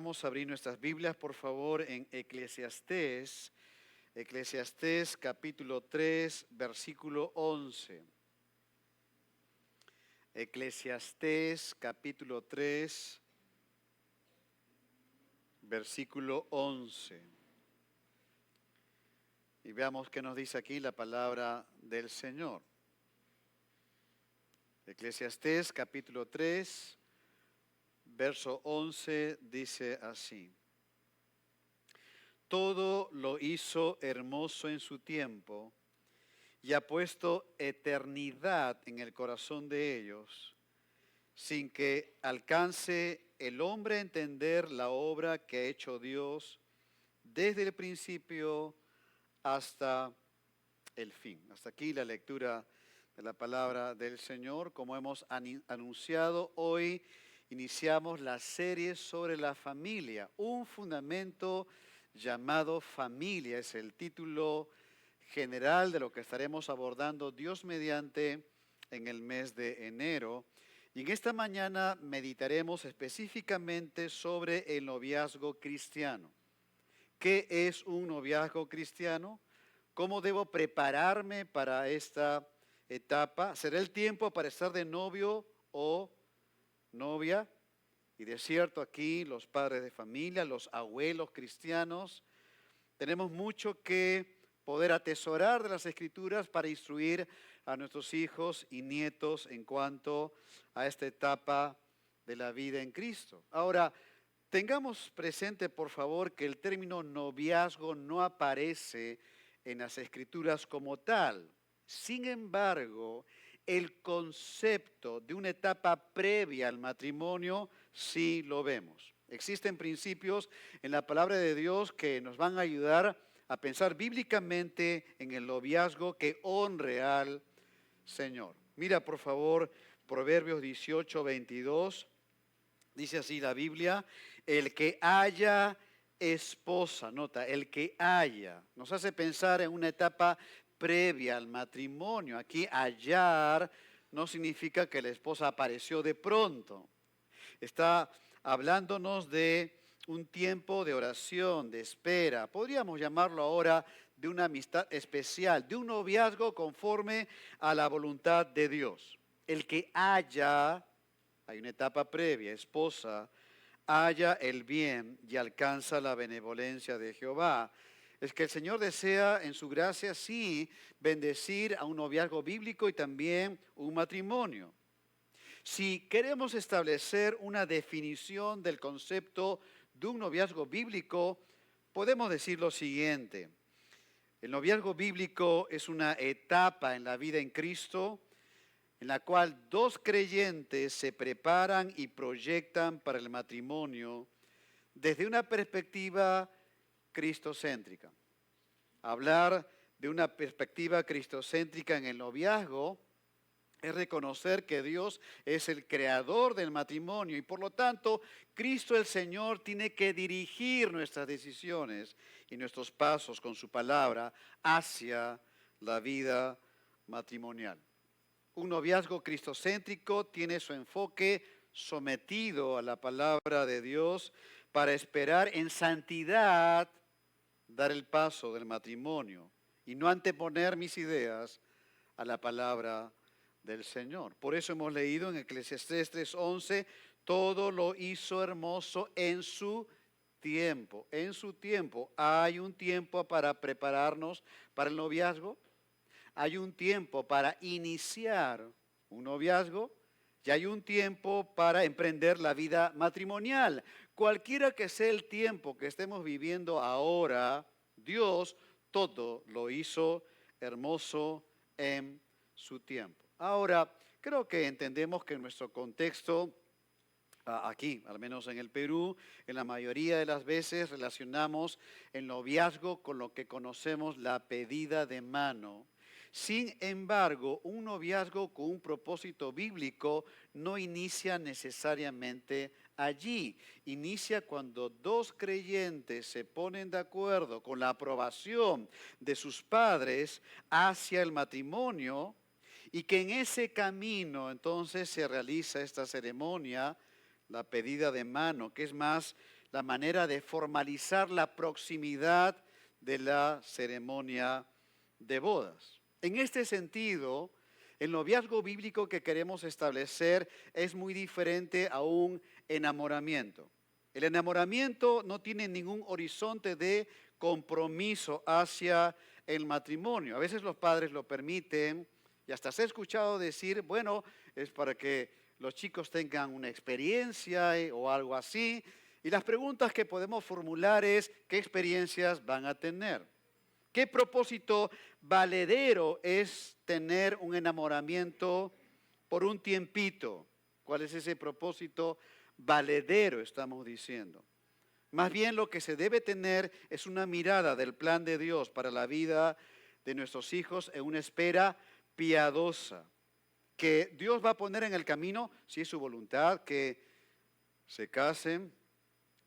Vamos a abrir nuestras Biblias, por favor, en Eclesiastés, Eclesiastés capítulo 3, versículo 11. Eclesiastés capítulo 3, versículo 11. Y veamos qué nos dice aquí la palabra del Señor. Eclesiastés capítulo 3, verso 11 dice así: todo lo hizo hermoso en su tiempo y ha puesto eternidad en el corazón de ellos, sin que alcance el hombre a entender la obra que ha hecho Dios desde el principio hasta el fin. Hasta aquí la lectura de la palabra del Señor. Como hemos anunciado, hoy iniciamos la serie sobre la familia. Un fundamento llamado familia es el título general de lo que estaremos abordando Dios mediante en el mes de enero. Y en esta mañana meditaremos específicamente sobre el noviazgo cristiano. ¿Qué es un noviazgo cristiano? ¿Cómo debo prepararme para esta etapa? ¿Será el tiempo para estar de novio o novia? Y de cierto aquí los padres de familia, los abuelos cristianos, tenemos mucho que poder atesorar de las Escrituras para instruir a nuestros hijos y nietos en cuanto a esta etapa de la vida en Cristo. Ahora, tengamos presente, por favor, que el término noviazgo no aparece en las Escrituras como tal. Sin embargo, el concepto de una etapa previa al matrimonio sí lo vemos. Existen principios en la palabra de Dios que nos van a ayudar a pensar bíblicamente en el noviazgo que honre al Señor. Mira, por favor, Proverbios 18, 22. Dice así la Biblia: el que haya esposa, nota, el que haya, nos hace pensar en una etapa previa al matrimonio. Aquí hallar no significa que la esposa apareció de pronto. Está hablándonos de un tiempo de oración, de espera. Podríamos llamarlo ahora de una amistad especial, de un noviazgo conforme a la voluntad de Dios. El que haya, hay una etapa previa, esposa, halla el bien y alcanza la benevolencia de Jehová. Es que el Señor desea en su gracia sí bendecir a un noviazgo bíblico y también un matrimonio. Si queremos establecer una definición del concepto de un noviazgo bíblico, podemos decir lo siguiente: el noviazgo bíblico es una etapa en la vida en Cristo en la cual dos creyentes se preparan y proyectan para el matrimonio desde una perspectiva cristocéntrica. Hablar de una perspectiva cristocéntrica en el noviazgo es reconocer que Dios es el creador del matrimonio y por lo tanto Cristo el Señor tiene que dirigir nuestras decisiones y nuestros pasos con su palabra hacia la vida matrimonial. Un noviazgo cristocéntrico tiene su enfoque sometido a la palabra de Dios para esperar en santidad dar el paso del matrimonio y no anteponer mis ideas a la palabra del Señor. Por eso hemos leído en Eclesiastés 3:11, todo lo hizo hermoso en su tiempo. En su tiempo. ¿Hay un tiempo para prepararnos para el noviazgo? Hay un tiempo para iniciar un noviazgo y hay un tiempo para emprender la vida matrimonial. Cualquiera que sea el tiempo que estemos viviendo ahora, Dios todo lo hizo hermoso en su tiempo. Ahora, creo que entendemos que en nuestro contexto, aquí, al menos en el Perú, en la mayoría de las veces relacionamos el noviazgo con lo que conocemos la pedida de mano. Sin embargo, un noviazgo con un propósito bíblico no inicia necesariamente allí. Inicia cuando dos creyentes se ponen de acuerdo con la aprobación de sus padres hacia el matrimonio y que en ese camino entonces se realiza esta ceremonia, la pedida de mano, que es más la manera de formalizar la proximidad de la ceremonia de bodas. En este sentido, el noviazgo bíblico que queremos establecer es muy diferente a un enamoramiento. El enamoramiento no tiene ningún horizonte de compromiso hacia el matrimonio. A veces los padres lo permiten y hasta se ha escuchado decir, bueno, es para que los chicos tengan una experiencia o algo así. Y las preguntas que podemos formular es, ¿qué experiencias van a tener? ¿Qué propósito valedero es tener un enamoramiento por un tiempito? ¿Cuál es ese propósito valedero, estamos diciendo? Más bien lo que se debe tener es una mirada del plan de Dios para la vida de nuestros hijos en una espera piadosa, que Dios va a poner en el camino, si es su voluntad, que se casen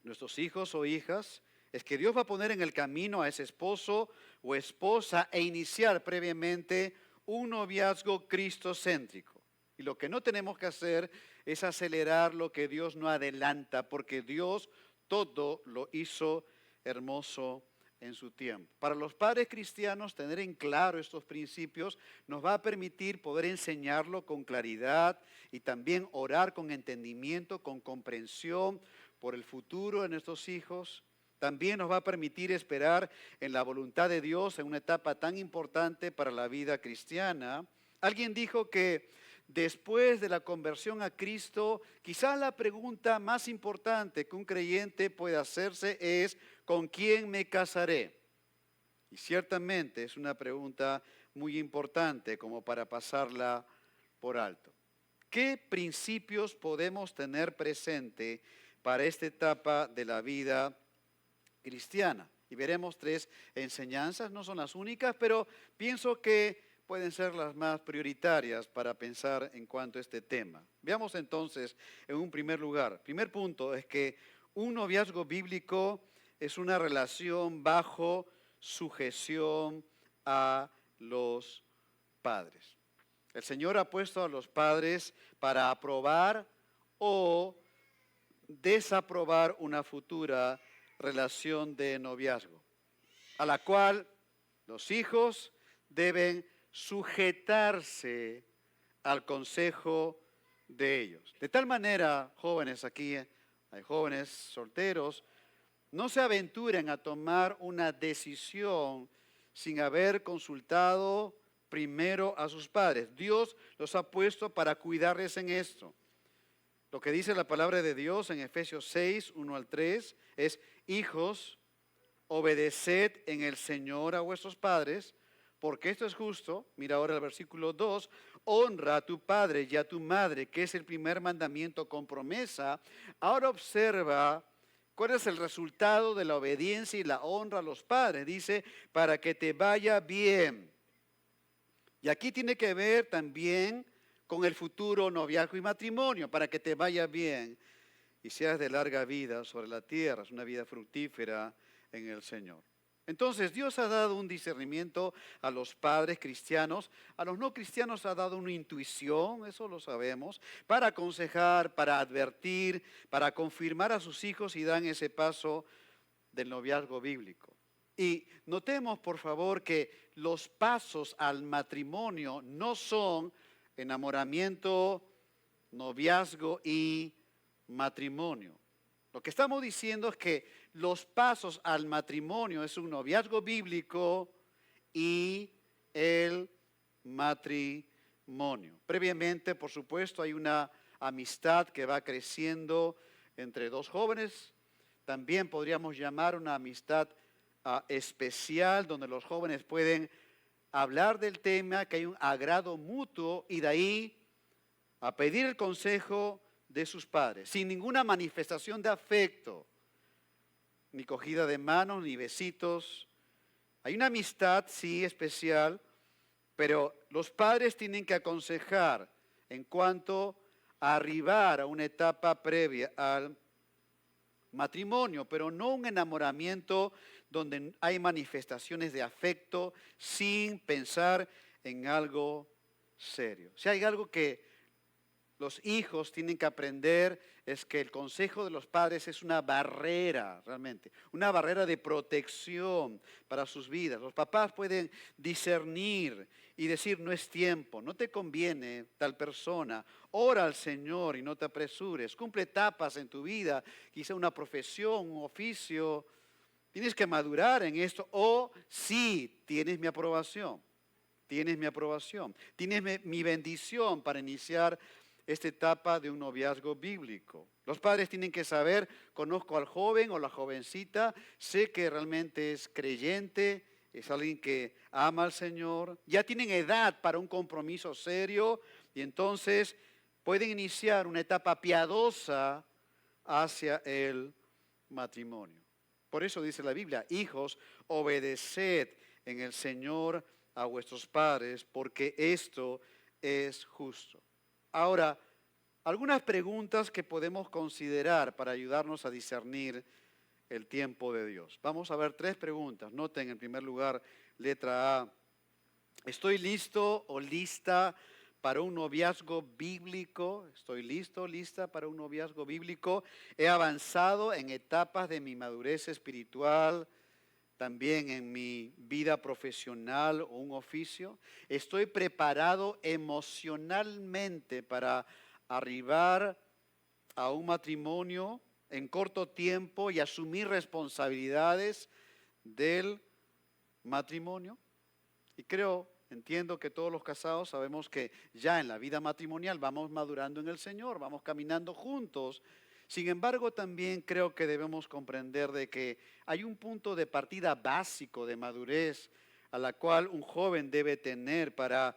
nuestros hijos o hijas, es que Dios va a poner en el camino a ese esposo o esposa e iniciar previamente un noviazgo cristocéntrico. Y lo que no tenemos que hacer es acelerar lo que Dios no adelanta, porque Dios todo lo hizo hermoso en su tiempo. Para los padres cristianos, tener en claro estos principios nos va a permitir poder enseñarlo con claridad y también orar con entendimiento, con comprensión por el futuro de nuestros hijos. También nos va a permitir esperar en la voluntad de Dios en una etapa tan importante para la vida cristiana. Alguien dijo que después de la conversión a Cristo, quizás la pregunta más importante que un creyente puede hacerse es, ¿con quién me casaré? Y ciertamente es una pregunta muy importante como para pasarla por alto. ¿Qué principios podemos tener presente para esta etapa de la vida cristiana? Y veremos 3 enseñanzas, no son las únicas, pero pienso que pueden ser las más prioritarias para pensar en cuanto a este tema. Veamos entonces, en un primer lugar, primer punto es que un noviazgo bíblico es una relación bajo sujeción a los padres. El Señor ha puesto a los padres para aprobar o desaprobar una futura relación de noviazgo, a la cual los hijos deben sujetarse al consejo de ellos. De tal manera, jóvenes aquí, hay jóvenes solteros, no se aventuren a tomar una decisión sin haber consultado primero a sus padres. Dios los ha puesto para cuidarles en esto. Lo que dice la palabra de Dios en Efesios 6, 1 al 3, es, hijos, obedeced en el Señor a vuestros padres, porque esto es justo. Mira ahora el versículo 2, honra a tu padre y a tu madre, que es el primer mandamiento con promesa. Ahora observa cuál es el resultado de la obediencia y la honra a los padres. Dice, para que te vaya bien. Y aquí tiene que ver también con el futuro noviazgo y matrimonio, para que te vaya bien y seas de larga vida sobre la tierra, es una vida fructífera en el Señor. Entonces Dios ha dado un discernimiento a los padres cristianos, a los no cristianos ha dado una intuición, eso lo sabemos, para aconsejar, para advertir, para confirmar a sus hijos y dan ese paso del noviazgo bíblico. Y notemos por favor que los pasos al matrimonio no son enamoramiento, noviazgo y matrimonio. Lo que estamos diciendo es que los pasos al matrimonio es un noviazgo bíblico y el matrimonio. Previamente, por supuesto, hay una amistad que va creciendo entre dos jóvenes. También podríamos llamar una amistad especial donde los jóvenes pueden hablar del tema, que hay un agrado mutuo y de ahí a pedir el consejo de sus padres, sin ninguna manifestación de afecto, ni cogida de manos, ni besitos. Hay una amistad, sí, especial, pero los padres tienen que aconsejar en cuanto a arribar a una etapa previa al matrimonio, pero no un enamoramiento donde hay manifestaciones de afecto sin pensar en algo serio. Si hay algo que los hijos tienen que aprender es que el consejo de los padres es una barrera, realmente, una barrera de protección para sus vidas. Los papás pueden discernir y decir, no es tiempo, no te conviene tal persona, ora al Señor y no te apresures, cumple etapas en tu vida, quizá una profesión, un oficio, tienes que madurar en esto, o sí, tienes mi aprobación, tienes mi bendición para iniciar esta etapa de un noviazgo bíblico. Los padres tienen que saber, conozco al joven o la jovencita, sé que realmente es creyente, es alguien que ama al Señor, ya tienen edad para un compromiso serio y entonces pueden iniciar una etapa piadosa hacia el matrimonio. Por eso dice la Biblia, hijos, obedeced en el Señor a vuestros padres, porque esto es justo. Ahora, algunas preguntas que podemos considerar para ayudarnos a discernir el tiempo de Dios. Vamos a ver 3 preguntas. Noten en primer lugar, letra A. ¿Estoy listo o lista para un noviazgo bíblico? ¿Estoy listo, lista para un noviazgo bíblico? ¿He avanzado en etapas de mi madurez espiritual? También en mi vida profesional o un oficio. Estoy preparado emocionalmente para arribar a un matrimonio en corto tiempo y asumir responsabilidades del matrimonio. Y entiendo que todos los casados sabemos que ya en la vida matrimonial vamos madurando en el Señor, vamos caminando juntos. Sin embargo, también creo que debemos comprender de que hay un punto de partida básico de madurez a la cual un joven debe tener para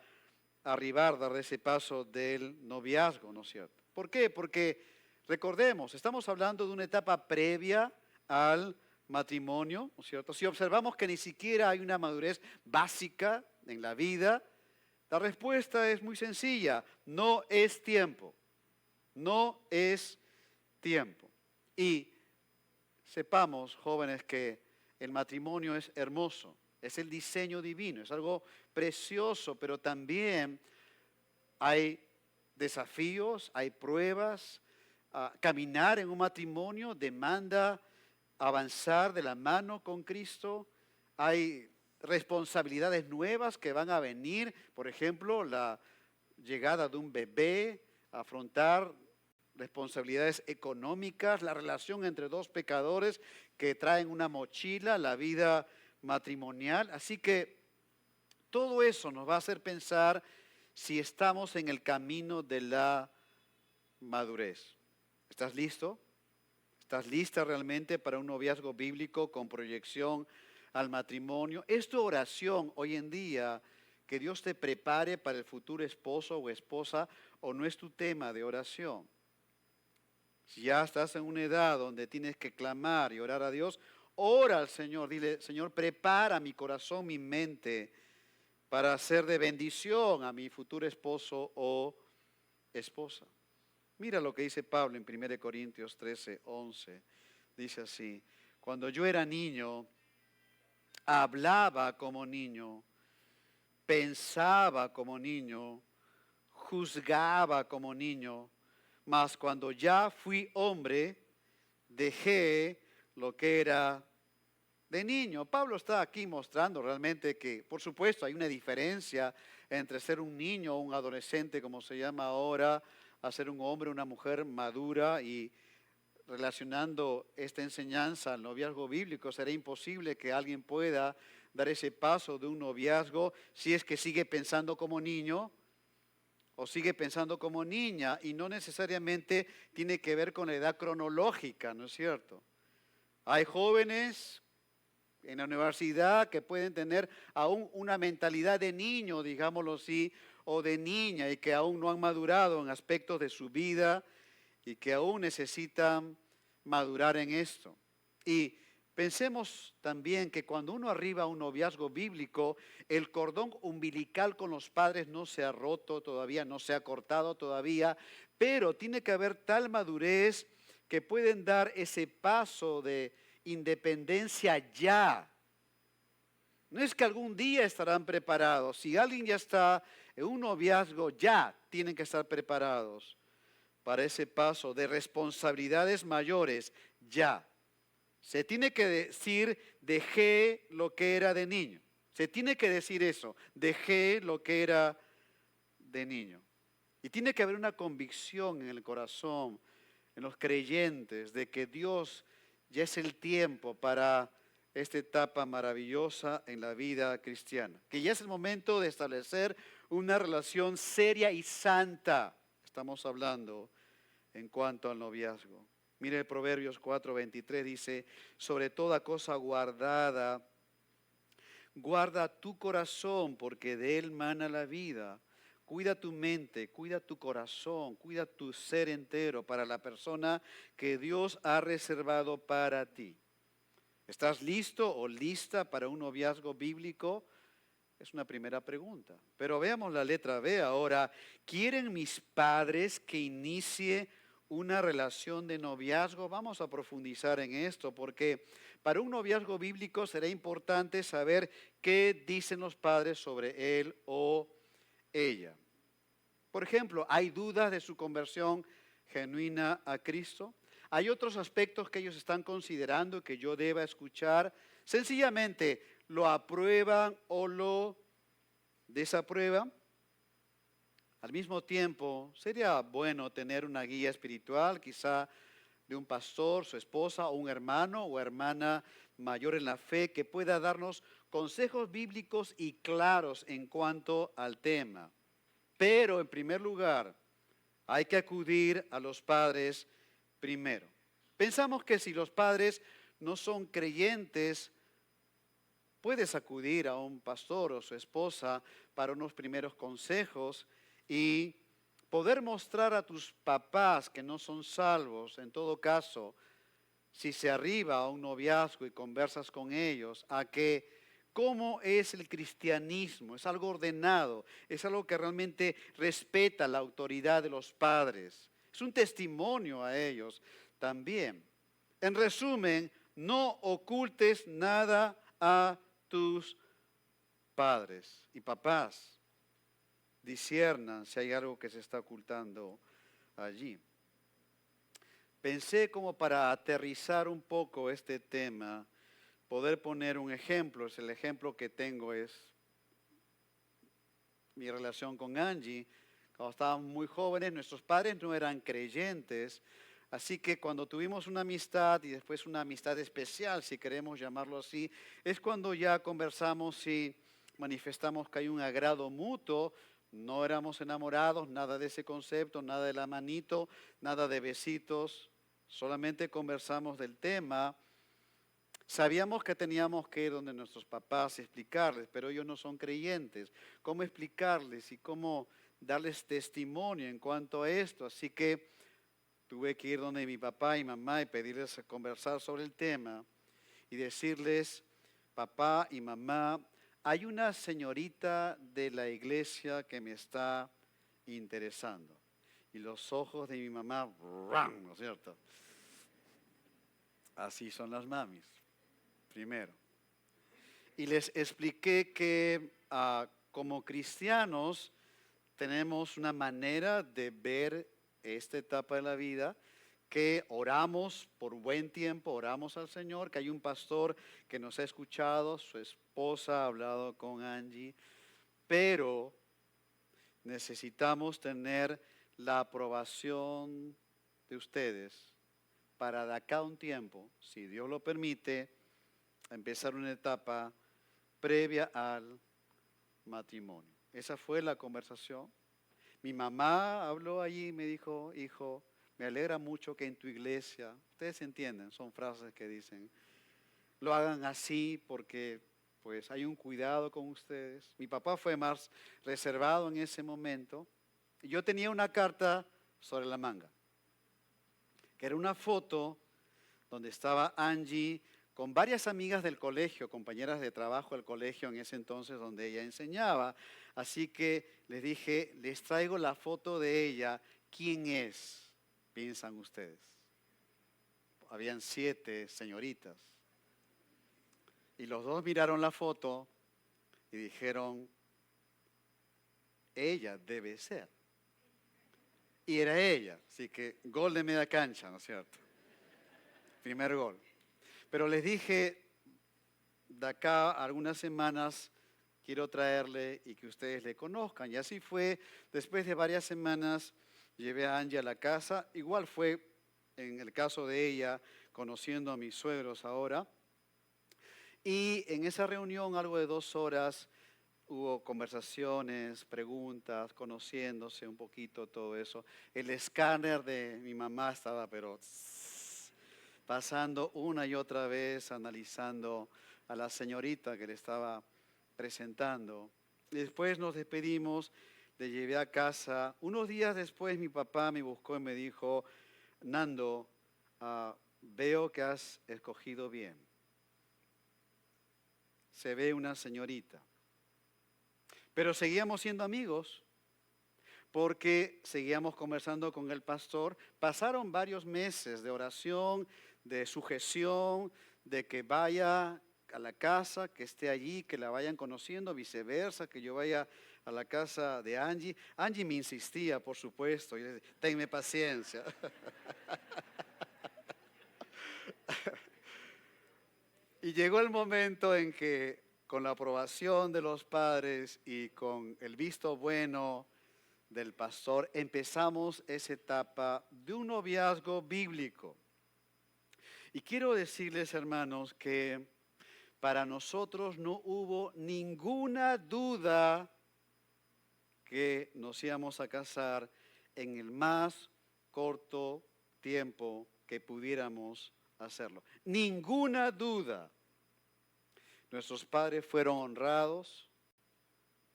arribar, dar ese paso del noviazgo, ¿no es cierto? ¿Por qué? Porque recordemos, estamos hablando de una etapa previa al matrimonio, ¿no es cierto? Si observamos que ni siquiera hay una madurez básica en la vida, la respuesta es muy sencilla, no es tiempo, no es tiempo. Y sepamos, jóvenes, que el matrimonio es hermoso, es el diseño divino, es algo precioso, pero también hay desafíos, hay pruebas. Caminar en un matrimonio demanda avanzar de la mano con Cristo. Hay responsabilidades nuevas que van a venir, por ejemplo, la llegada de un bebé, afrontar responsabilidades económicas, la relación entre dos pecadores que traen una mochila, la vida matrimonial. Así que todo eso nos va a hacer pensar si estamos en el camino de la madurez. ¿Estás listo? ¿Estás lista realmente para un noviazgo bíblico con proyección al matrimonio? ¿Es tu oración hoy en día que Dios te prepare para el futuro esposo o esposa, o no es tu tema de oración? Si ya estás en una edad donde tienes que clamar y orar a Dios, ora al Señor, dile, Señor, prepara mi corazón, mi mente para ser de bendición a mi futuro esposo o esposa. Mira lo que dice Pablo en 1 Corintios 13, 11. Dice así, cuando yo era niño, hablaba como niño, pensaba como niño, juzgaba como niño, mas cuando ya fui hombre, dejé lo que era de niño. Pablo está aquí mostrando realmente que, por supuesto, hay una diferencia entre ser un niño o un adolescente, como se llama ahora, a ser un hombre, una mujer madura. Y relacionando esta enseñanza al noviazgo bíblico, será imposible que alguien pueda dar ese paso de un noviazgo si es que sigue pensando como niño o sigue pensando como niña, y no necesariamente tiene que ver con la edad cronológica, ¿no es cierto? Hay jóvenes en la universidad que pueden tener aún una mentalidad de niño, digámoslo así, o de niña, y que aún no han madurado en aspectos de su vida y que aún necesitan madurar en esto. Y pensemos también que cuando uno arriba a un noviazgo bíblico, el cordón umbilical con los padres no se ha roto todavía, no se ha cortado todavía, pero tiene que haber tal madurez que pueden dar ese paso de independencia ya. No es que algún día estarán preparados. Si alguien ya está en un noviazgo, ya tienen que estar preparados. para ese paso de responsabilidades mayores ya. Se tiene que decir, dejé lo que era de niño. Se tiene que decir eso, dejé lo que era de niño. Y tiene que haber una convicción en el corazón, en los creyentes, de que Dios ya es el tiempo para esta etapa maravillosa en la vida cristiana. Que ya es el momento de establecer una relación seria y santa. Estamos hablando en cuanto al noviazgo. Mire, Proverbios 4:23 dice, sobre toda cosa guardada, guarda tu corazón, porque de él mana la vida. Cuida tu mente, cuida tu corazón, cuida tu ser entero para la persona que Dios ha reservado para ti. ¿Estás listo o lista para un noviazgo bíblico? Es una primera pregunta. Pero veamos la letra B ahora. ¿Quieren mis padres que inicie una relación de noviazgo? Vamos a profundizar en esto porque para un noviazgo bíblico será importante saber qué dicen los padres sobre él o ella. Por ejemplo, ¿hay dudas de su conversión genuina a Cristo? ¿Hay otros aspectos que ellos están considerando que yo deba escuchar? Sencillamente, ¿lo aprueban o lo desaprueban? Al mismo tiempo, sería bueno tener una guía espiritual, quizá de un pastor, su esposa, o un hermano o hermana mayor en la fe, que pueda darnos consejos bíblicos y claros en cuanto al tema. Pero en primer lugar, hay que acudir a los padres primero. Pensamos que si los padres no son creyentes, puedes acudir a un pastor o su esposa para unos primeros consejos y poder mostrar a tus papás que no son salvos, en todo caso, si se arriba a un noviazgo y conversas con ellos, a que cómo es el cristianismo, es algo ordenado, es algo que realmente respeta la autoridad de los padres. Es un testimonio a ellos también. En resumen, no ocultes nada a tus padres y papás. Disciernan si hay algo que se está ocultando allí. Pensé como para aterrizar un poco este tema, poder poner un ejemplo. El ejemplo que tengo es mi relación con Angie. Cuando estábamos muy jóvenes, nuestros padres no eran creyentes, así que cuando tuvimos una amistad y después una amistad especial, si queremos llamarlo así, es cuando ya conversamos y manifestamos que hay un agrado mutuo. No éramos enamorados, nada de ese concepto, nada de la manito, nada de besitos, solamente conversamos del tema. Sabíamos que teníamos que ir donde nuestros papás y explicarles, pero ellos no son creyentes. ¿Cómo explicarles y cómo darles testimonio en cuanto a esto? Así que tuve que ir donde mi papá y mamá y pedirles a conversar sobre el tema y decirles, papá y mamá, hay una señorita de la iglesia que me está interesando. Y los ojos de mi mamá, ¡ram!, ¿no es cierto? Así son las mamis, primero. Y les expliqué que como cristianos tenemos una manera de ver esta etapa de la vida, que oramos por buen tiempo, oramos al Señor, que hay un pastor que nos ha escuchado, su esposa ha hablado con Angie, pero necesitamos tener la aprobación de ustedes para de acá a un tiempo, si Dios lo permite, empezar una etapa previa al matrimonio. Esa fue la conversación. Mi mamá habló allí y me dijo, hijo, me alegra mucho que en tu iglesia, ustedes entienden, son frases que dicen, lo hagan así porque pues hay un cuidado con ustedes. Mi papá fue más reservado en ese momento. Y yo tenía una carta sobre la manga, que era una foto donde estaba Angie con varias amigas del colegio, compañeras de trabajo del colegio en ese entonces donde ella enseñaba. Así que les dije, les traigo la foto de ella. ¿Quién es? Piensan ustedes. Habían 7 señoritas. Y los dos miraron la foto y dijeron, ella debe ser. y era ella. Así que gol de media cancha, ¿no es cierto? Primer gol. Pero les dije, de acá a algunas semanas quiero traerle y que ustedes le conozcan. Y así fue, después de varias semanas llevé a Angie a la casa. Igual fue en el caso de ella, conociendo a mis suegros ahora. Y en esa reunión, algo de 2 horas, hubo conversaciones, preguntas, conociéndose un poquito, todo eso. El escáner de mi mamá estaba, pero pasando una y otra vez, analizando a la señorita que le estaba presentando. Después nos despedimos, le llevé a casa. Unos días después mi papá me buscó y me dijo, Nando, veo que has escogido bien. Se ve una señorita. Pero seguíamos siendo amigos porque seguíamos conversando con el pastor. Pasaron varios meses de oración, de sujeción, de que vaya a la casa, que esté allí, que la vayan conociendo, viceversa, que yo vaya a la casa de Angie. Angie me insistía, por supuesto, y le decía, tenme paciencia. Y llegó el momento en que con la aprobación de los padres y con el visto bueno del pastor, empezamos esa etapa de un noviazgo bíblico. Y quiero decirles, hermanos, que para nosotros no hubo ninguna duda que nos íbamos a casar en el más corto tiempo que pudiéramos hacerlo. Ninguna duda. Nuestros padres fueron honrados,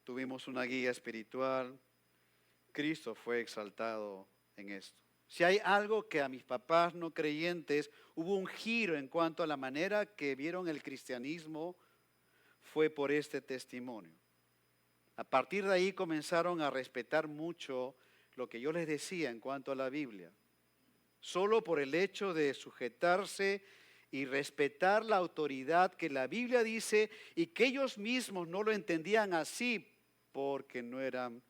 tuvimos una guía espiritual, Cristo fue exaltado en esto. Si hay algo que a mis papás no creyentes hubo un giro en cuanto a la manera que vieron el cristianismo, fue por este testimonio. A partir de ahí comenzaron a respetar mucho lo que yo les decía en cuanto a la Biblia. Solo por el hecho de sujetarse y respetar la autoridad que la Biblia dice y que ellos mismos no lo entendían así porque no eran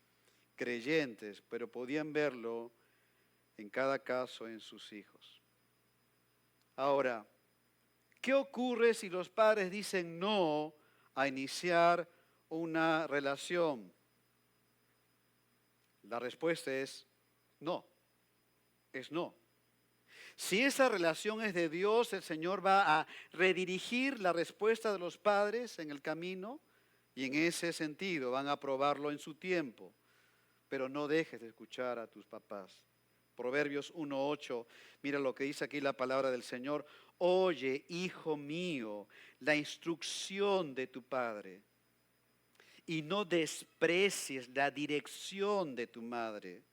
creyentes, pero podían verlo en cada caso en sus hijos. Ahora, ¿qué ocurre si los padres dicen no a iniciar una relación? La respuesta es no, es no. Si esa relación es de Dios, el Señor va a redirigir la respuesta de los padres en el camino y en ese sentido van a aprobarlo en su tiempo. Pero no dejes de escuchar a tus papás. Proverbios 1:8, mira lo que dice aquí la palabra del Señor. Oye, hijo mío, la instrucción de tu padre y no desprecies la dirección de tu madre,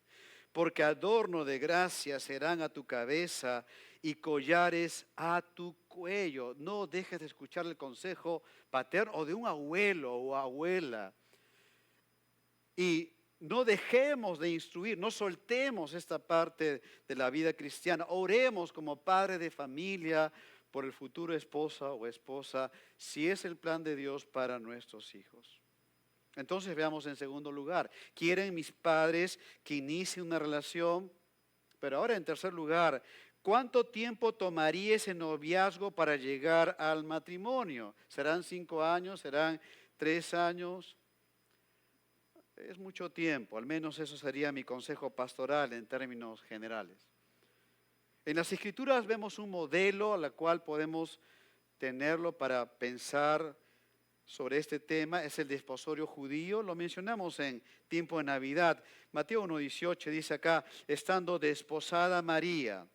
porque adorno de gracia serán a tu cabeza y collares a tu cuello. No dejes de escuchar el consejo paterno o de un abuelo o abuela. Y no dejemos de instruir, no soltemos esta parte de la vida cristiana. Oremos como padre de familia por el futuro esposa o esposa, si es el plan de Dios para nuestros hijos. Entonces veamos en segundo lugar, quieren mis padres que inicie una relación, pero ahora en tercer lugar, ¿cuánto tiempo tomaría ese noviazgo para llegar al matrimonio? ¿Serán 5 años? ¿Serán 3 años? Es mucho tiempo, al menos eso sería mi consejo pastoral en términos generales. En las Escrituras vemos un modelo al cual podemos tenerlo para pensar sobre este tema, es el desposorio judío, lo mencionamos en tiempo de Navidad. Mateo 1:18 dice acá, estando desposada María,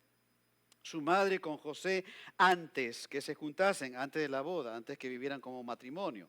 su madre con José, antes que se juntasen, antes de la boda, antes que vivieran como matrimonio.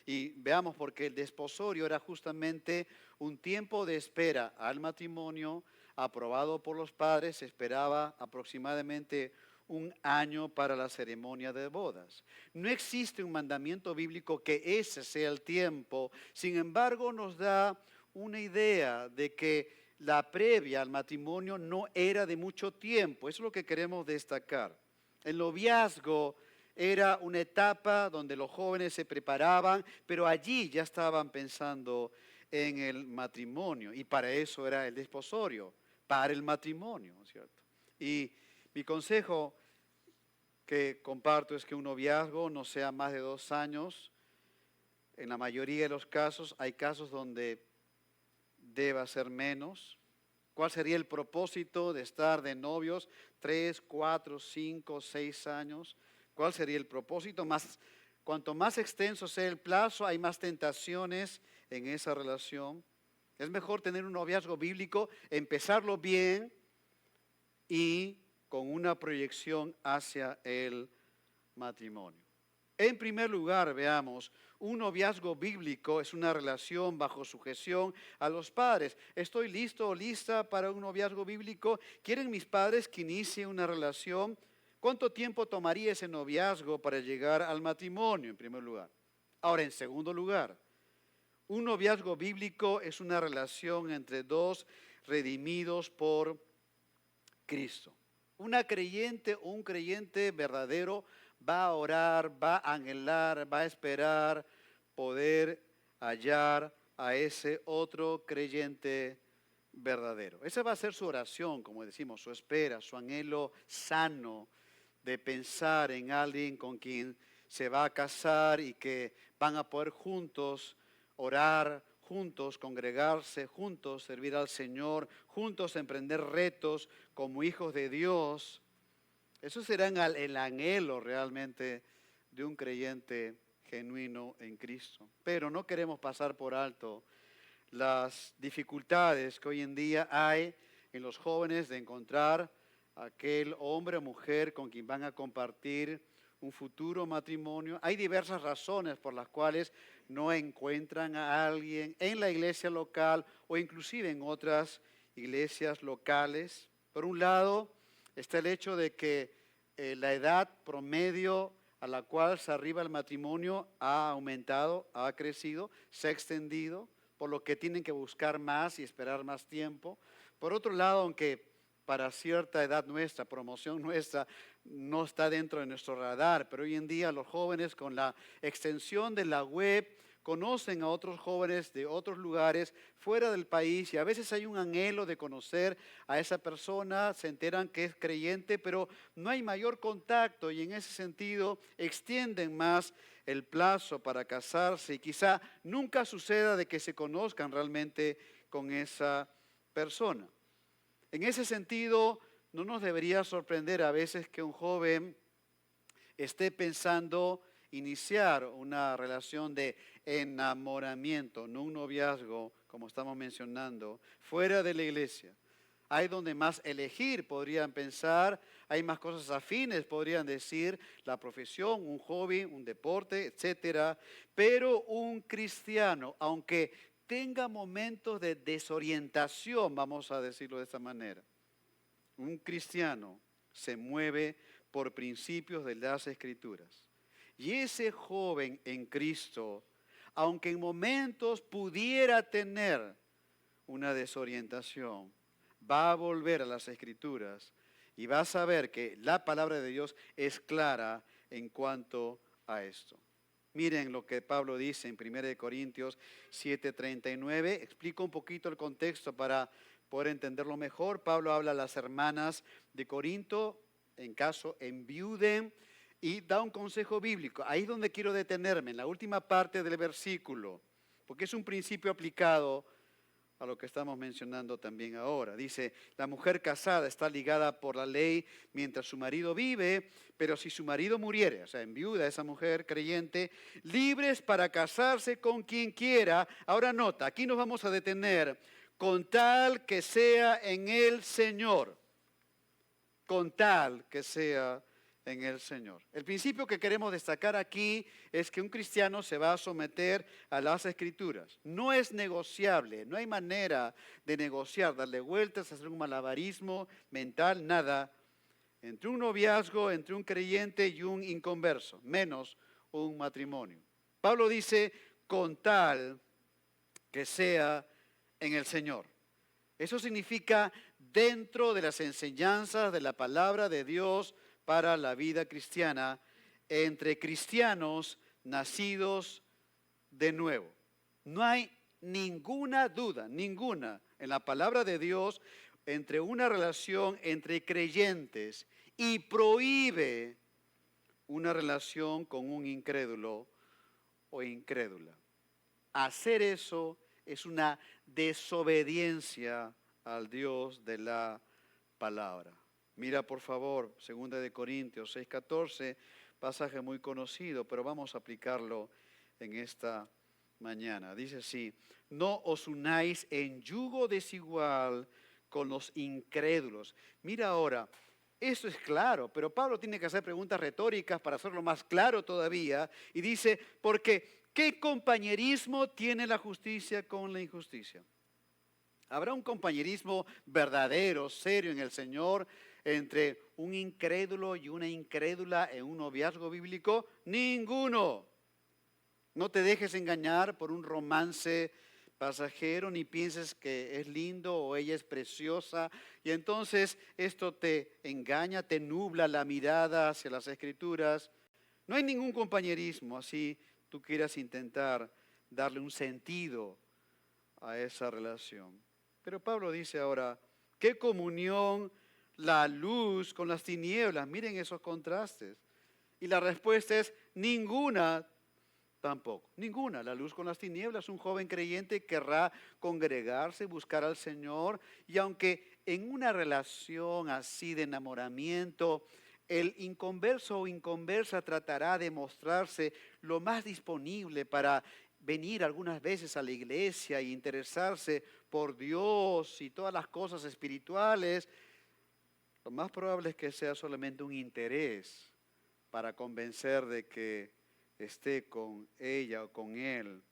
Y veamos porque el desposorio era justamente un tiempo de espera al matrimonio aprobado por los padres, se esperaba aproximadamente 1 año para la ceremonia de bodas. No existe un mandamiento bíblico que ese sea el tiempo, sin embargo nos da una idea de que la previa al matrimonio no era de mucho tiempo, eso es lo que queremos destacar. El noviazgo era una etapa donde los jóvenes se preparaban, pero allí ya estaban pensando en el matrimonio y para eso era el desposorio, para el matrimonio, ¿cierto? Y mi consejo que comparto es que un noviazgo no sea más de 2 años. En la mayoría de los casos, hay casos donde deba ser menos. ¿Cuál sería el propósito de estar de novios 3, 4, 5, 6 años? ¿Cuál sería el propósito? Cuanto más extenso sea el plazo, hay más tentaciones en esa relación. Es mejor tener un noviazgo bíblico, empezarlo bien y con una proyección hacia el matrimonio. En primer lugar, veamos, un noviazgo bíblico es una relación bajo sujeción a los padres. ¿Estoy listo o lista para un noviazgo bíblico? ¿Quieren mis padres que inicie una relación? ¿Cuánto tiempo tomaría ese noviazgo para llegar al matrimonio, en primer lugar? Ahora, en segundo lugar, un noviazgo bíblico es una relación entre dos redimidos por Cristo. Una creyente o un creyente verdadero va a orar, va a anhelar, va a esperar poder hallar a ese otro creyente verdadero. Esa va a ser su oración, como decimos, su espera, su anhelo sano de pensar en alguien con quien se va a casar y que van a poder juntos orar, juntos congregarse, juntos servir al Señor, juntos emprender retos como hijos de Dios. Eso será el anhelo realmente de un creyente genuino en Cristo. Pero no queremos pasar por alto las dificultades que hoy en día hay en los jóvenes de encontrar aquel hombre o mujer con quien van a compartir un futuro matrimonio. Hay diversas razones por las cuales no encuentran a alguien en la iglesia local o inclusive en otras iglesias locales. Por un lado, está el hecho de que la edad promedio a la cual se arriba el matrimonio ha aumentado, ha crecido, se ha extendido, por lo que tienen que buscar más y esperar más tiempo. Por otro lado, aunque para cierta edad nuestra, promoción nuestra, no está dentro de nuestro radar, pero hoy en día los jóvenes con la extensión de la web conocen a otros jóvenes de otros lugares fuera del país y a veces hay un anhelo de conocer a esa persona, se enteran que es creyente, pero no hay mayor contacto y en ese sentido extienden más el plazo para casarse y quizá nunca suceda de que se conozcan realmente con esa persona. En ese sentido, no nos debería sorprender a veces que un joven esté pensando iniciar una relación de enamoramiento, no un noviazgo, como estamos mencionando, fuera de la iglesia. Hay donde más elegir, podrían pensar, hay más cosas afines, podrían decir, la profesión, un hobby, un deporte, etcétera. Pero un cristiano, aunque tenga momentos de desorientación, vamos a decirlo de esta manera, un cristiano se mueve por principios de las Escrituras. Y ese joven en Cristo, aunque en momentos pudiera tener una desorientación, va a volver a las Escrituras y va a saber que la palabra de Dios es clara en cuanto a esto. Miren lo que Pablo dice en 1 Corintios 7:39. Explico un poquito el contexto para poder entenderlo mejor. Pablo habla a las hermanas de Corinto, en caso enviuden, y da un consejo bíblico. Ahí es donde quiero detenerme, en la última parte del versículo, porque es un principio aplicado a lo que estamos mencionando también ahora. Dice, la mujer casada está ligada por la ley mientras su marido vive, pero si su marido muriere, o sea, enviuda esa mujer creyente, libres para casarse con quien quiera. Ahora nota, aquí nos vamos a detener, con tal que sea en el Señor, con tal que sea en el Señor. El principio que queremos destacar aquí es que un cristiano se va a someter a las Escrituras. No es negociable, no hay manera de negociar, darle vueltas, hacer un malabarismo mental, nada. Entre un noviazgo, entre un creyente y un inconverso, menos un matrimonio. Pablo dice, con tal que sea en el Señor. Eso significa dentro de las enseñanzas de la palabra de Dios para la vida cristiana, entre cristianos nacidos de nuevo. No hay ninguna duda, ninguna, en la palabra de Dios entre una relación entre creyentes y prohíbe una relación con un incrédulo o incrédula. Hacer eso es una desobediencia al Dios de la palabra. Mira por favor, 2 de Corintios 6:14, pasaje muy conocido, pero vamos a aplicarlo en esta mañana. Dice así: no os unáis en yugo desigual con los incrédulos. Mira ahora, eso es claro, pero Pablo tiene que hacer preguntas retóricas para hacerlo más claro todavía. Y dice, porque ¿qué compañerismo tiene la justicia con la injusticia? ¿Habrá un compañerismo verdadero, serio en el Señor entre un incrédulo y una incrédula en un noviazgo bíblico? Ninguno. No te dejes engañar por un romance pasajero, ni pienses que es lindo o ella es preciosa. Y entonces esto te engaña, te nubla la mirada hacia las Escrituras. No hay ningún compañerismo, así tú quieras intentar darle un sentido a esa relación. Pero Pablo dice ahora, ¿qué comunión la luz con las tinieblas? Miren esos contrastes. Y la respuesta es ninguna tampoco. Ninguna. La luz con las tinieblas. Un joven creyente querrá congregarse, buscar al Señor. Y aunque en una relación así de enamoramiento, el inconverso o inconversa tratará de mostrarse lo más disponible para venir algunas veces a la iglesia e interesarse por Dios y todas las cosas espirituales, lo más probable es que sea solamente un interés para convencer de que esté con ella o con él.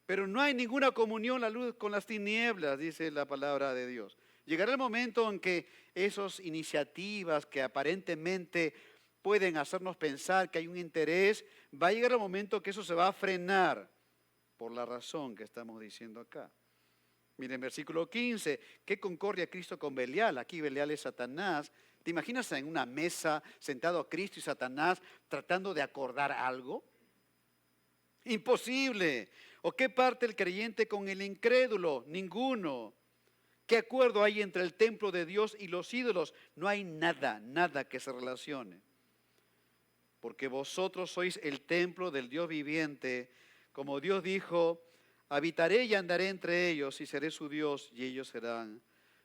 Pero no hay ninguna comunión la luz con las tinieblas, dice la palabra de Dios. Llegará el momento en que esas iniciativas que aparentemente pueden hacernos pensar que hay un interés, va a llegar el momento que eso se va a frenar por la razón que estamos diciendo acá. Miren, versículo 15, ¿qué concordia Cristo con Belial? Aquí Belial es Satanás. ¿Te imaginas en una mesa sentado Cristo y Satanás tratando de acordar algo? Imposible. ¿O qué parte el creyente con el incrédulo? Ninguno. ¿Qué acuerdo hay entre el templo de Dios y los ídolos? No hay nada, nada que se relacione. Porque vosotros sois el templo del Dios viviente. Como Dios dijo, habitaré y andaré entre ellos y seré su Dios y ellos serán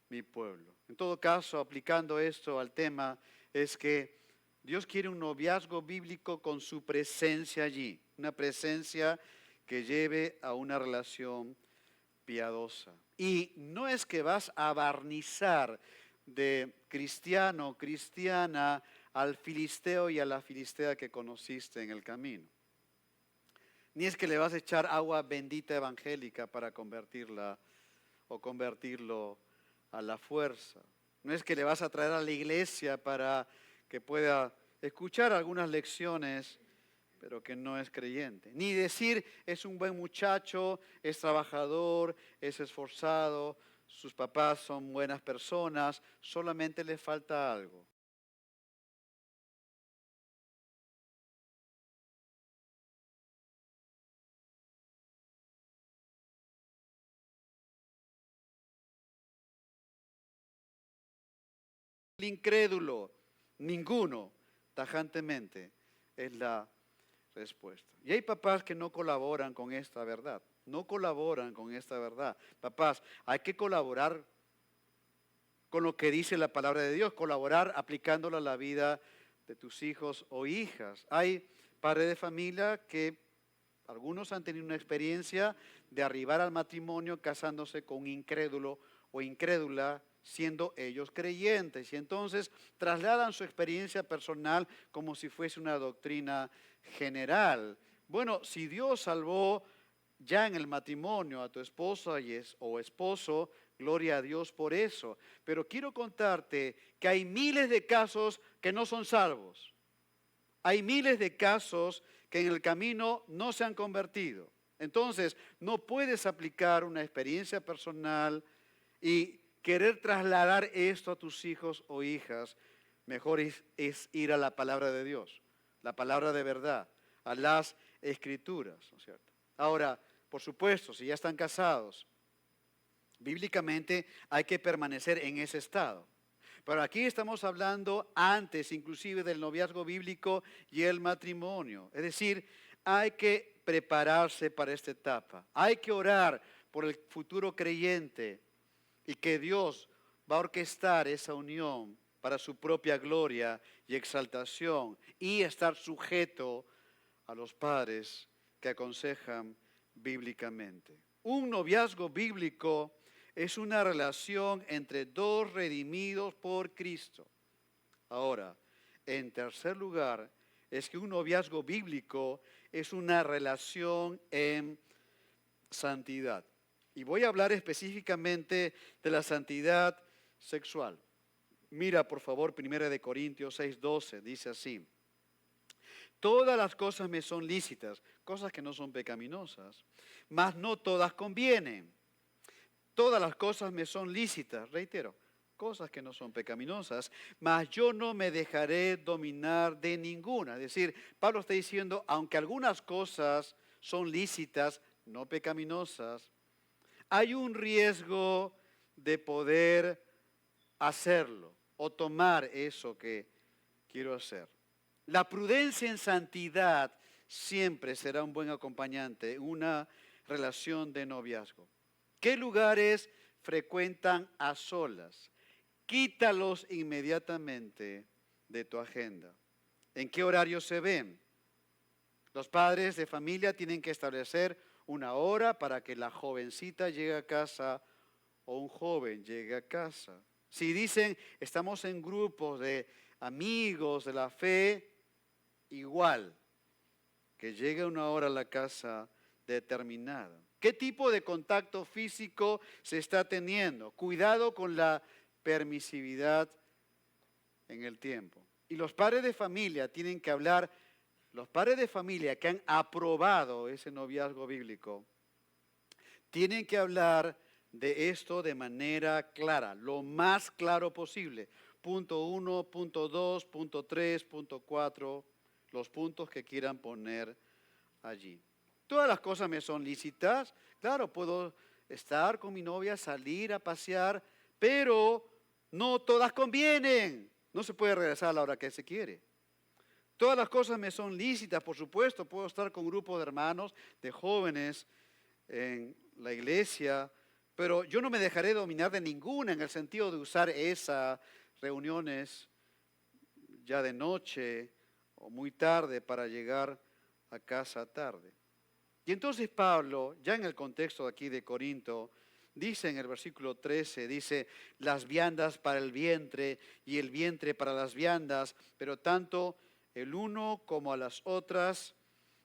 mi pueblo. En todo caso, aplicando esto al tema, es que Dios quiere un noviazgo bíblico con su presencia allí, una presencia que lleve a una relación piadosa. Y no es que vas a barnizar de cristiano o cristiana al filisteo y a la filistea que conociste en el camino. Ni es que le vas a echar agua bendita evangélica para convertirla o convertirlo a la fuerza. No es que le vas a traer a la iglesia para que pueda escuchar algunas lecciones, pero que no es creyente. Ni decir es un buen muchacho, es trabajador, es esforzado, sus papás son buenas personas, solamente le falta algo. El incrédulo, ninguno, tajantemente, es la respuesta. Y hay papás que no colaboran con esta verdad, no colaboran con esta verdad. Papás, hay que colaborar con lo que dice la palabra de Dios, colaborar aplicándola a la vida de tus hijos o hijas. Hay padres de familia que algunos han tenido una experiencia de arribar al matrimonio casándose con un incrédulo o incrédula, siendo ellos creyentes. Y entonces trasladan su experiencia personal como si fuese una doctrina general. Bueno, si Dios salvó ya en el matrimonio a tu esposa o esposo, gloria a Dios por eso. Pero quiero contarte que hay miles de casos que no son salvos. Hay miles de casos que en el camino no se han convertido. Entonces, no puedes aplicar una experiencia personal y querer trasladar esto a tus hijos o hijas. Mejor es ir a la palabra de Dios, la palabra de verdad, a las Escrituras, ¿no es cierto? Ahora, por supuesto, si ya están casados Bíblicamente hay que permanecer en ese estado. Pero aquí estamos hablando antes inclusive del noviazgo bíblico y el matrimonio. Es decir, hay que prepararse para esta etapa. Hay que orar por el futuro creyente y que Dios va a orquestar esa unión para su propia gloria y exaltación y estar sujeto a los padres que aconsejan bíblicamente. Un noviazgo bíblico es una relación entre dos redimidos por Cristo. Ahora, en tercer lugar, es que un noviazgo bíblico es una relación en santidad. Y voy a hablar específicamente de la santidad sexual. Mira, por favor, 1 Corintios 6:12, dice así. Todas las cosas me son lícitas, cosas que no son pecaminosas, mas no todas convienen. Todas las cosas me son lícitas, reitero, cosas que no son pecaminosas, mas yo no me dejaré dominar de ninguna. Es decir, Pablo está diciendo, aunque algunas cosas son lícitas, no pecaminosas, hay un riesgo de poder hacerlo o tomar eso que quiero hacer. La prudencia en santidad siempre será un buen acompañante en una relación de noviazgo. ¿Qué lugares frecuentan a solas? Quítalos inmediatamente de tu agenda. ¿En qué horario se ven? Los padres de familia tienen que establecer una hora para que la jovencita llegue a casa o un joven llegue a casa. Si dicen, estamos en grupos de amigos de la fe, igual, que llegue una hora a la casa determinada. ¿Qué tipo de contacto físico se está teniendo? Cuidado con la permisividad en el tiempo. Y los padres de familia tienen que hablar, los padres de familia que han aprobado ese noviazgo bíblico, tienen que hablar de esto de manera clara, lo más claro posible. Punto 1, punto 2, punto 3, punto 4, los puntos que quieran poner allí. Todas las cosas me son lícitas. Claro, puedo estar con mi novia, salir a pasear, pero no todas convienen. No se puede regresar a la hora que se quiere. Todas las cosas me son lícitas, por supuesto. Puedo estar con grupos de hermanos, de jóvenes en la iglesia, pero yo no me dejaré dominar de ninguna en el sentido de usar esas reuniones ya de noche o muy tarde para llegar a casa tarde. Y entonces Pablo, ya en el contexto aquí de Corinto, dice en el versículo 13, dice, las viandas para el vientre y el vientre para las viandas, pero tanto el uno como a las otras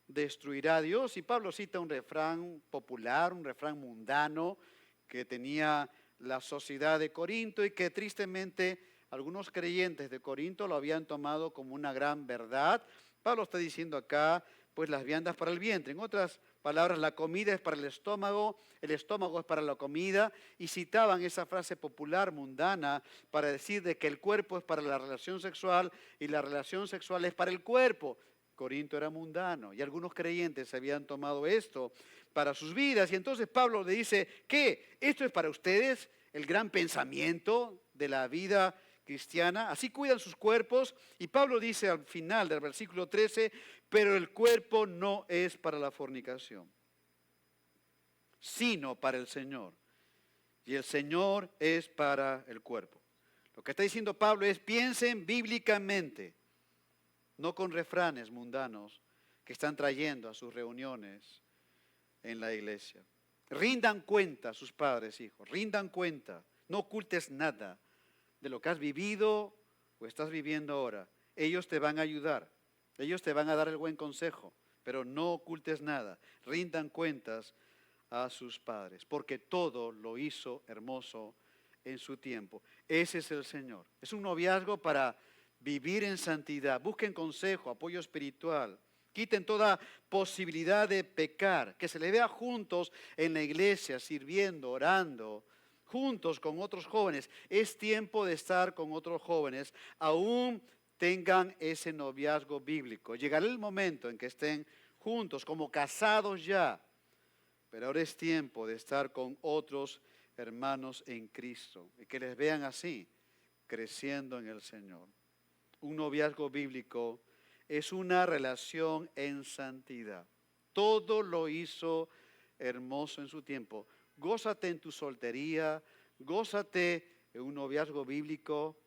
destruirá Dios. Y Pablo cita un refrán popular, un refrán mundano que tenía la sociedad de Corinto y que tristemente algunos creyentes de Corinto lo habían tomado como una gran verdad. Pablo está diciendo acá, pues las viandas para el vientre. En otras palabras, la comida es para el estómago es para la comida, y citaban esa frase popular mundana para decir de que el cuerpo es para la relación sexual y la relación sexual es para el cuerpo. Corinto era mundano y algunos creyentes habían tomado esto para sus vidas, y entonces Pablo le dice, ¿qué? ¿Esto es para ustedes el gran pensamiento de la vida cristiana? Así cuidan sus cuerpos. Y Pablo dice al final del versículo 13, pero el cuerpo no es para la fornicación, sino para el Señor. Y el Señor es para el cuerpo. Lo que está diciendo Pablo es, piensen bíblicamente, no con refranes mundanos que están trayendo a sus reuniones en la iglesia. Rindan cuenta a sus padres, hijos, rindan cuenta. No ocultes nada de lo que has vivido o estás viviendo ahora. Ellos te van a ayudar, ellos te van a dar el buen consejo, pero no ocultes nada. Rindan cuentas a sus padres, porque todo lo hizo hermoso en su tiempo. Ese es el Señor. Es un noviazgo para vivir en santidad. Busquen consejo, apoyo espiritual. Quiten toda posibilidad de pecar, que se le vea juntos en la iglesia, sirviendo, orando, juntos con otros jóvenes. Es tiempo de estar con otros jóvenes, aún tengan ese noviazgo bíblico. Llegará el momento en que estén juntos, como casados ya, pero ahora es tiempo de estar con otros hermanos en Cristo, y que les vean así, creciendo en el Señor. Un noviazgo bíblico es una relación en santidad. Todo lo hizo hermoso en su tiempo. Gózate en tu soltería, gózate en un noviazgo bíblico,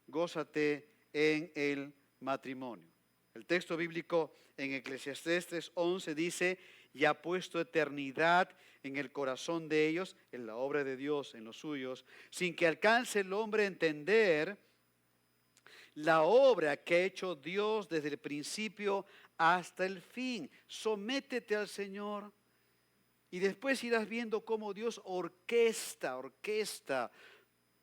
gózate en el matrimonio. El texto bíblico en Eclesiastés 3:11 dice: y ha puesto eternidad en el corazón de ellos, en la obra de Dios, en los suyos, sin que alcance el hombre a entender la obra que ha hecho Dios desde el principio hasta el fin. Sométete al Señor y después irás viendo cómo Dios orquesta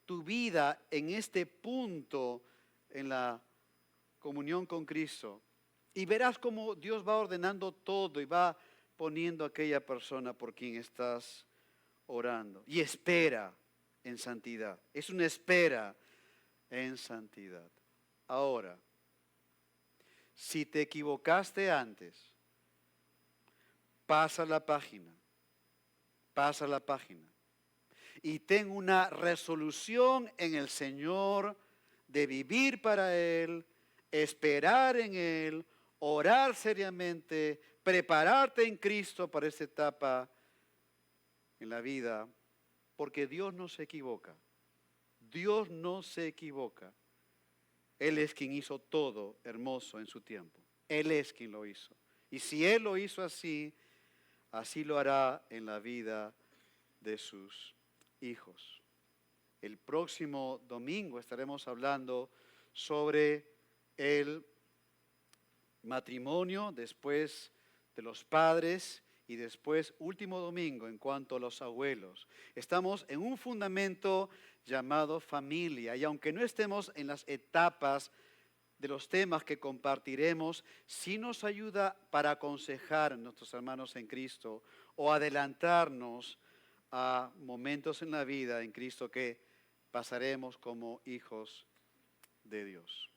tu vida en este punto en la comunión con Cristo. Y verás cómo Dios va ordenando todo y va poniendo a aquella persona por quien estás orando. Y espera en santidad. Es una espera en santidad. Ahora, si te equivocaste antes, pasa la página y ten una resolución en el Señor de vivir para Él, esperar en Él, orar seriamente, prepararte en Cristo para esta etapa en la vida, porque Dios no se equivoca. Dios no se equivoca. Él es quien hizo todo hermoso en su tiempo. Él es quien lo hizo. Y si Él lo hizo así, así lo hará en la vida de sus hijos. El próximo domingo estaremos hablando sobre el matrimonio después de los padres y después, último domingo, en cuanto a los abuelos. Estamos en un fundamento llamado familia, y aunque no estemos en las etapas de los temas que compartiremos, sí nos ayuda para aconsejar a nuestros hermanos en Cristo o adelantarnos a momentos en la vida en Cristo que pasaremos como hijos de Dios.